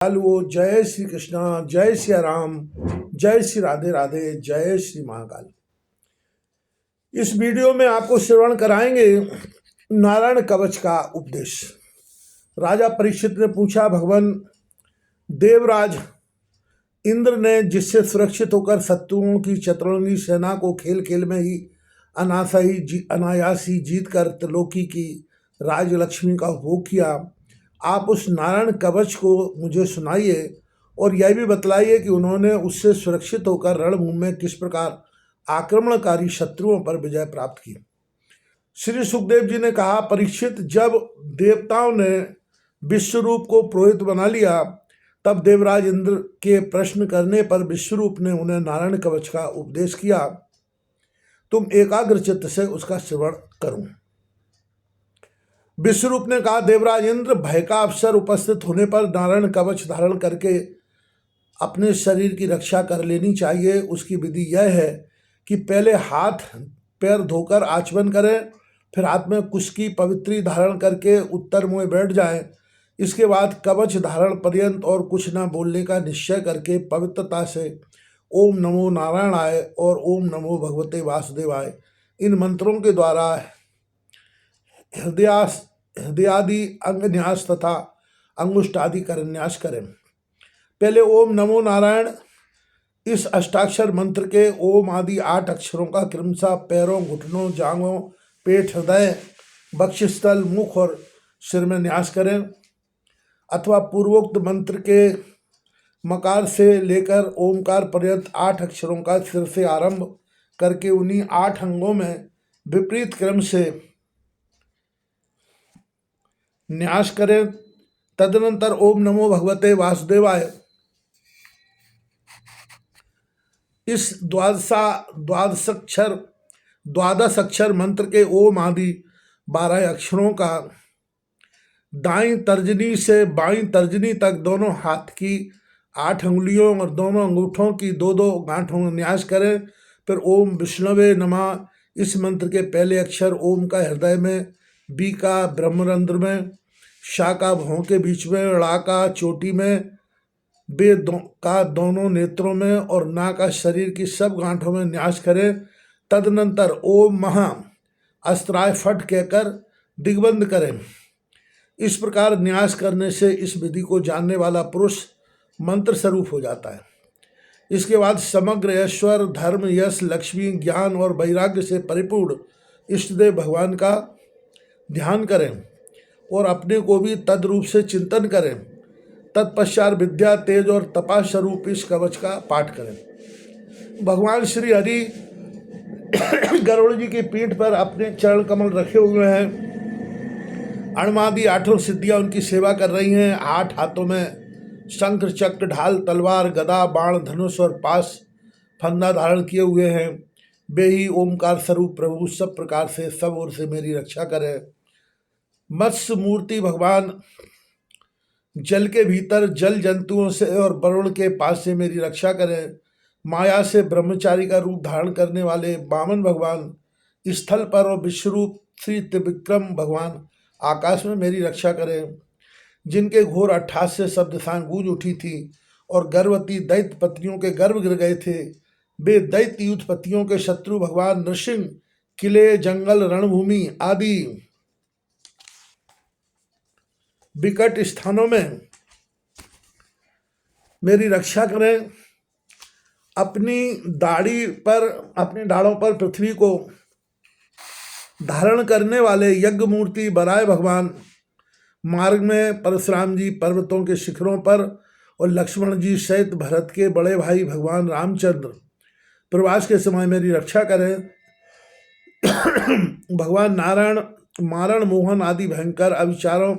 Hello, जय श्री कृष्णा, जय श्री राम, जय श्री राधे राधे, जय श्री महाकाल। इस वीडियो में आपको श्रवण कराएंगे नारायण कवच का उपदेश। राजा परीक्षित ने पूछा, भगवान देवराज इंद्र ने जिससे सुरक्षित होकर शत्रुओं की चतुरंगी सेना को खेल खेल में ही अनायास ही जीत कर त्रिलोकी की राजलक्ष्मी का उपभोग किया, आप उस नारायण कवच को मुझे सुनाइए और यह भी बतलाइए कि उन्होंने उससे सुरक्षित होकर रणभूमि में किस प्रकार आक्रमणकारी शत्रुओं पर विजय प्राप्त की। श्री सुखदेव जी ने कहा, परीक्षित, जब देवताओं ने विश्वरूप को पुरोहित बना लिया तब देवराज इंद्र के प्रश्न करने पर विश्वरूप ने उन्हें नारायण कवच का उपदेश किया। तुम एकाग्र चित्त से उसका श्रवण करो। विश्वरूप ने कहा, देवराज इंद्र, भय का अवसर उपस्थित होने पर नारायण कवच धारण करके अपने शरीर की रक्षा कर लेनी चाहिए। उसकी विधि यह है कि पहले हाथ पैर धोकर आचमन करें, फिर हाथ में कुश की पवित्री धारण करके उत्तर मुँह बैठ जाएं। इसके बाद कवच धारण पर्यंत और कुछ न बोलने का निश्चय करके पवित्रता से ओम नमो नारायणाय और ओम नमो भगवते वासुदेवाय इन मंत्रों के द्वारा हृदयादि अंगन्यास तथा अंगुष्ठादि करन्यास करें। पहले ओम नमो नारायण इस अष्टाक्षर मंत्र के ओम आदि 8 अक्षरों का क्रमशः पैरों, घुटनों, जांघों, पेट, हृदय, बक्षस्थल, मुख और सिर में न्यास करें, अथवा पूर्वोक्त मंत्र के मकार से लेकर ओमकार पर्यंत 8 अक्षरों का सिर से आरंभ करके उन्हीं 8 अंगों में विपरीत क्रम से न्यास करें। तदनंतर ओम नमो भगवते वासुदेवाय इस द्वादश अक्षर मंत्र के ओम आदि 12 अक्षरों का दाईं तर्जनी से बाईं तर्जनी तक दोनों हाथ की 8 अंगुलियों और दोनों अंगूठों की 2-2 गांठों में न्यास करें। फिर ओम विष्णवे नमः इस मंत्र के पहले अक्षर ओम का हृदय में, बी का ब्रह्मरंध्र में, शा का भौं के बीच में, ड़ा का चोटी में, बे का दोनों नेत्रों में और ना का शरीर की सब गांठों में न्यास करें। तदनंतर ओम महा अस्त्राय फट कहकर दिग्बंध करें। इस प्रकार न्यास करने से इस विधि को जानने वाला पुरुष मंत्र स्वरूप हो जाता है। इसके बाद समग्र ऐश्वर्य, धर्म, यश, लक्ष्मी, ज्ञान और वैराग्य से परिपूर्ण इष्टदेव भगवान का ध्यान करें और अपने को भी तद्रूप से चिंतन करें। तत्पश्चात विद्या, तेज और तपा स्वरूप इस कवच का पाठ करें। भगवान श्री हरि गरुड़ जी की पीठ पर अपने चरण कमल रखे हुए हैं। अणमादि 8 सिद्धियां उनकी सेवा कर रही हैं। 8 हाथों में शंख, चक्र, ढाल, तलवार, गदा, बाण, धनुष और पास फंदा धारण किए हुए हैं। वे ही ओमकार स्वरूप प्रभु सब प्रकार से सब ओर से मेरी रक्षा करें। मत्स्य मूर्ति भगवान जल के भीतर जल जंतुओं से और वरुण के पास से मेरी रक्षा करें। माया से ब्रह्मचारी का रूप धारण करने वाले वामन भगवान स्थल पर और विश्वरूप श्री त्रिविक्रम भगवान आकाश में मेरी रक्षा करें। जिनके घोर अट्ठास से सब दिशाएं गूंज उठी थी और गर्भवती दैत्य पत्नियों के गर्भ गिर गए थे, वे दैत्य युद्धपतियों के शत्रु भगवान नृसिंह किले, जंगल, रणभूमि आदि विकट स्थानों में मेरी रक्षा करें। अपनी डालों पर पृथ्वी को धारण करने वाले यज्ञ मूर्ति बराय भगवान मार्ग में, परशुराम जी पर्वतों के शिखरों पर और लक्ष्मण जी सहित भरत के बड़े भाई भगवान रामचंद्र प्रवास के समय मेरी रक्षा करें। भगवान नारायण मारण, मोहन आदि भयंकर अविचारों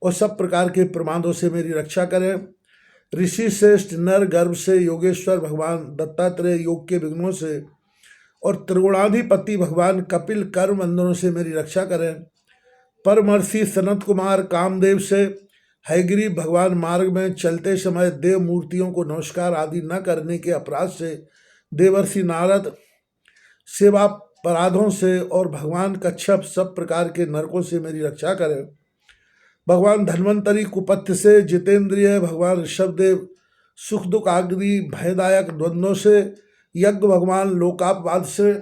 और सब प्रकार के प्रमादों से मेरी रक्षा करें। ऋषि श्रेष्ठ नर गर्भ से योगेश्वर भगवान दत्तात्रेय योग के विघ्नों से और त्रिगुणाधिपति भगवान कपिल कर्म बंधनों से मेरी रक्षा करें। परमर्षि सनत कुमार कामदेव से, हयग्रीव भगवान मार्ग में चलते समय देव मूर्तियों को नमस्कार आदि न करने के अपराध से, देवर्षि नारद सेवा अपराधों से और भगवान कच्छप सब प्रकार के नरकों से मेरी रक्षा करें। भगवान धन्वंतरी कुपथ्य से, जितेंद्रिय भगवान ऋषभदेव सुख दुख आग्नि भयदायक द्वंद्वों से, यज्ञ भगवान लोकापवाद से,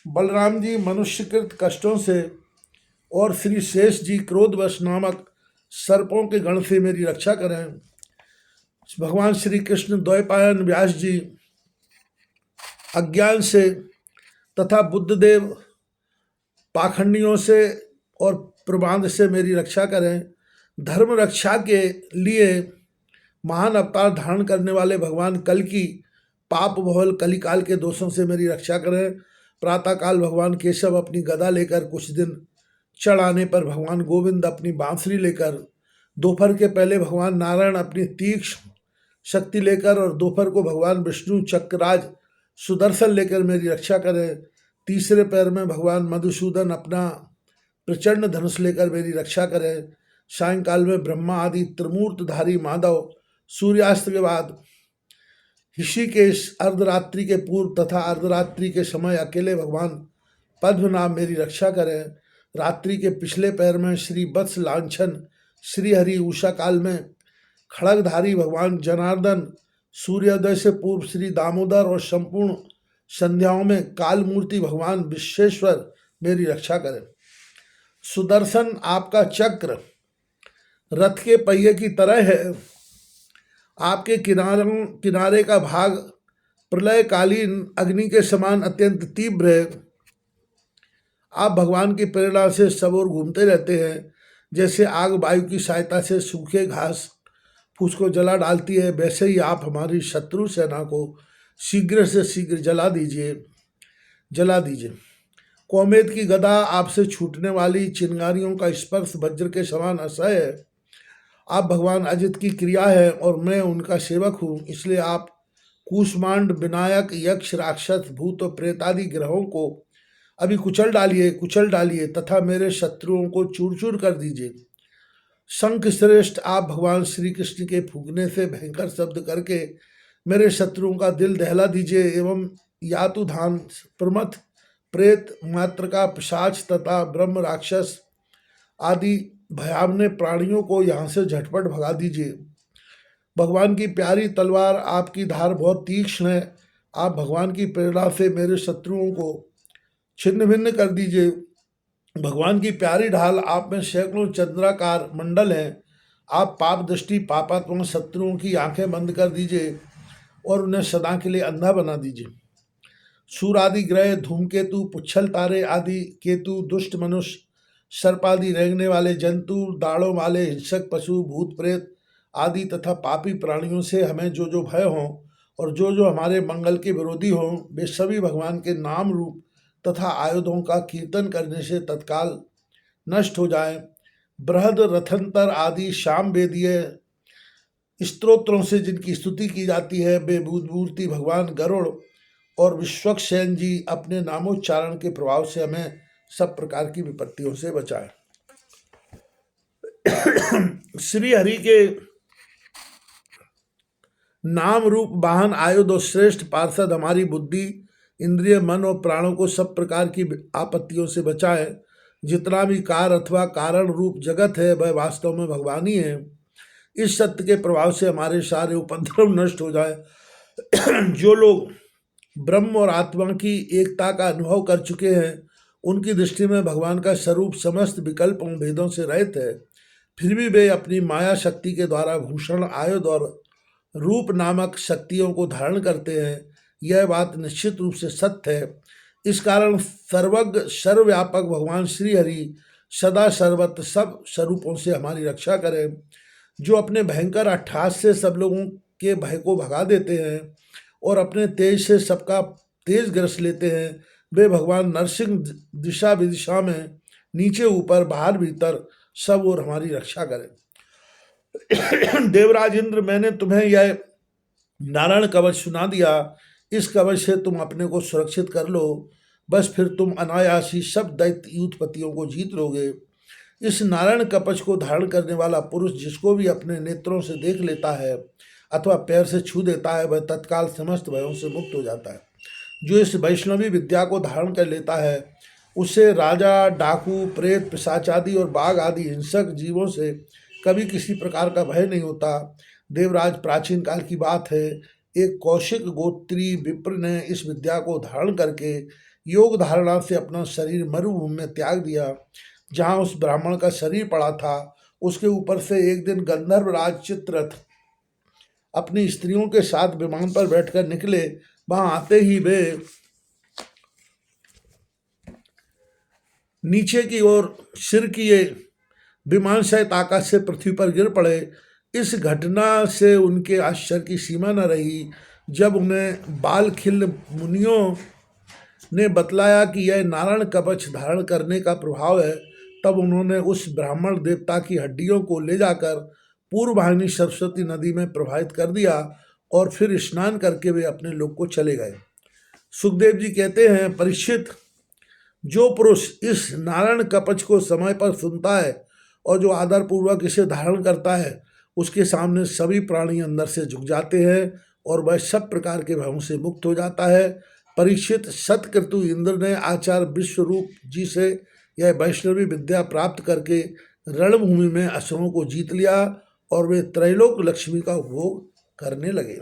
बलराम जी मनुष्यकृत कष्टों से और श्री शेष जी क्रोधवश नामक सर्पों के गण से मेरी रक्षा करें। भगवान श्री कृष्ण द्वैपायन व्यास जी अज्ञान से तथा बुद्धदेव पाखंडियों से और प्रमाद से मेरी रक्षा करें। धर्म रक्षा के लिए महान अवतार धारण करने वाले भगवान कल की पाप बहुल कलिकाल के दोषों से मेरी रक्षा करें। प्रातःकाल भगवान केशव अपनी गदा लेकर, कुछ दिन चढ़ आने पर भगवान गोविंद अपनी बांसुरी लेकर, दोपहर के पहले भगवान नारायण अपनी तीक्ष्ण शक्ति लेकर और दोपहर को भगवान विष्णु चक्रराज सुदर्शन लेकर मेरी रक्षा करें। तीसरे पैर में भगवान मधुसूदन अपना प्रचंड धनुष लेकर मेरी रक्षा करें। सायंकाल में ब्रह्मा आदि त्रिमूर्तधारी माधव, सूर्यास्त के बाद ऋषिकेश, अर्धरात्रि के पूर्व तथा अर्धरात्रि के समय अकेले भगवान पद्मनाभ मेरी रक्षा करें। रात्रि के पिछले पैर में श्री वत्स लांछन श्री हरि, उषा काल में खड़गधारी भगवान जनार्दन, सूर्योदय से पूर्व श्री दामोदर और संपूर्ण संध्याओं में काल मूर्ति भगवान विश्वेश्वर मेरी रक्षा करें। सुदर्शन आपका चक्र रथ के पहिए की तरह है। आपके किनारे का भाग प्रलयकालीन अग्नि के समान अत्यंत तीव्र है। आप भगवान की प्रेरणा से सब ओर घूमते रहते हैं। जैसे आग वायु की सहायता से सूखे घास फूस को जला डालती है, वैसे ही आप हमारी शत्रु सेना को शीघ्र से शीघ्र जला दीजिए। कौमेद की गदा आपसे छूटने वाली चिंगारियों का स्पर्श वज्र के समान असह्य है। आप भगवान अजित की क्रिया है और मैं उनका सेवक हूँ, इसलिए आप कूष्मांड, विनायक, यक्ष, राक्षस, भूत और प्रेत आदि ग्रहों को अभी कुचल डालिए तथा मेरे शत्रुओं को चूर चूर कर दीजिए। शंख श्रेष्ठ, आप भगवान श्री कृष्ण के फूंकने से भयंकर शब्द करके मेरे शत्रुओं का दिल दहला दीजिए एवं यातुधान, प्रमथ, प्रेत, मातृका, पिशाच तथा ब्रह्म राक्षस आदि भयावने प्राणियों को यहाँ से झटपट भगा दीजिए। भगवान की प्यारी तलवार, आपकी धार बहुत तीक्ष्ण है। आप भगवान की प्रेरणा से मेरे शत्रुओं को छिन्न भिन्न कर दीजिए। भगवान की प्यारी ढाल, आप में सैकड़ों चंद्राकार मंडल हैं। आप पाप दृष्टि पापात्मा शत्रुओं की आंखें बंद कर दीजिए और उन्हें सदा के लिए अंधा बना दीजिए। सूर्य आदि ग्रह, धूमकेतु, पुच्छल तारे आदि केतु, दुष्ट मनुष्य, सर्प आदि रेंगने वाले जंतु, दाढ़ों वाले हिंसक पशु, भूत प्रेत आदि तथा पापी प्राणियों से हमें जो जो भय हों और जो जो हमारे मंगल के विरोधी हों, वे सभी भगवान के नाम रूप तथा आयुधों का कीर्तन करने से तत्काल नष्ट हो जाएं। बृहद, रथंतर आदि शाम वेदीय स्तोत्रों से जिनकी स्तुति की जाती है, वे मूर्ति भगवान गरुड़ और विश्वक्सेन जी अपने नामोच्चारण के प्रभाव से हमें सब प्रकार की विपत्तियों से बचाएं। श्री हरि के नाम रूप वाहन, आयुध और श्रेष्ठ पार्षद हमारी बुद्धि, इंद्रिय, मन और प्राणों को सब प्रकार की आपत्तियों से बचाए। जितना भी कार अथवा कारण रूप जगत है वह वास्तव में भगवान ही है। इस सत्य के प्रभाव से हमारे सारे उपद्रव नष्ट हो जाए। जो लोग ब्रह्म और आत्मा की एकता का अनुभव कर चुके हैं, उनकी दृष्टि में भगवान का स्वरूप समस्त विकल्पों भेदों से रहित है। फिर भी वे अपनी माया शक्ति के द्वारा भूषण, आयुध और रूप नामक शक्तियों को धारण करते हैं। यह बात निश्चित रूप से सत्य है। इस कारण सर्वज्ञ सर्वव्यापक भगवान श्री हरि सदा सर्वत्र सब स्वरूपों से हमारी रक्षा करें। जो अपने भयंकर अट्ठास से सब लोगों के भय को भगा देते हैं और अपने तेज से सबका तेज ग्रस लेते हैं, वे भगवान नरसिंह दिशा विदिशा में नीचे ऊपर बाहर भीतर सब और हमारी रक्षा करें। देवराज इंद्र, मैंने तुम्हें यह नारायण कवच सुना दिया। इस कवच से तुम अपने को सुरक्षित कर लो, बस फिर तुम अनायासी सब दैत्य युद्धपतियों को जीत लोगे। इस नारायण कवच को धारण करने वाला पुरुष जिसको भी अपने नेत्रों से देख लेता है अथवा पैर से छू देता है, वह तत्काल समस्त भयों से मुक्त हो जाता है। जो इस वैष्णवी विद्या को धारण कर लेता है उसे राजा, डाकू, प्रेत, पिशाच आदि और बाघ आदि हिंसक जीवों से कभी किसी प्रकार का भय नहीं होता। देवराज, प्राचीन काल की बात है, एक कौशिक गोत्री विप्र ने इस विद्या को धारण करके योग धारणा से अपना शरीर मरुभूमि में त्याग दिया। जहाँ उस ब्राह्मण का शरीर पड़ा था, उसके ऊपर से एक दिन गंधर्वराज चित्ररथ अपनी स्त्रियों के साथ विमान पर बैठकर निकले। वहां आते ही वे नीचे की ओर सिर किए विमान सहित आकाश से पृथ्वी पर गिर पड़े। इस घटना से उनके आश्चर्य की सीमा न रही। जब उन्हें बालखिल मुनियों ने बतलाया कि यह नारायण कवच धारण करने का प्रभाव है, तब उन्होंने उस ब्राह्मण देवता की हड्डियों को ले जाकर पूर्व वाहिनी सरस्वती नदी में प्रवाहित कर दिया और फिर स्नान करके वे अपने लोक को चले गए। सुखदेव जी कहते हैं, परीक्षित, जो पुरुष इस नारायण कवच को समय पर सुनता है और जो आदरपूर्वक इसे धारण करता है, उसके सामने सभी प्राणी अंदर से झुक जाते हैं और वह सब प्रकार के भयों से मुक्त हो जाता है। परीक्षित, सतक्रतु इंद्र ने आचार्य विश्वरूप जी से यह वैष्णवी विद्या प्राप्त करके रणभूमि में असुरों को जीत लिया और वे त्रैलोक लक्ष्मी का उपभोग करने लगे।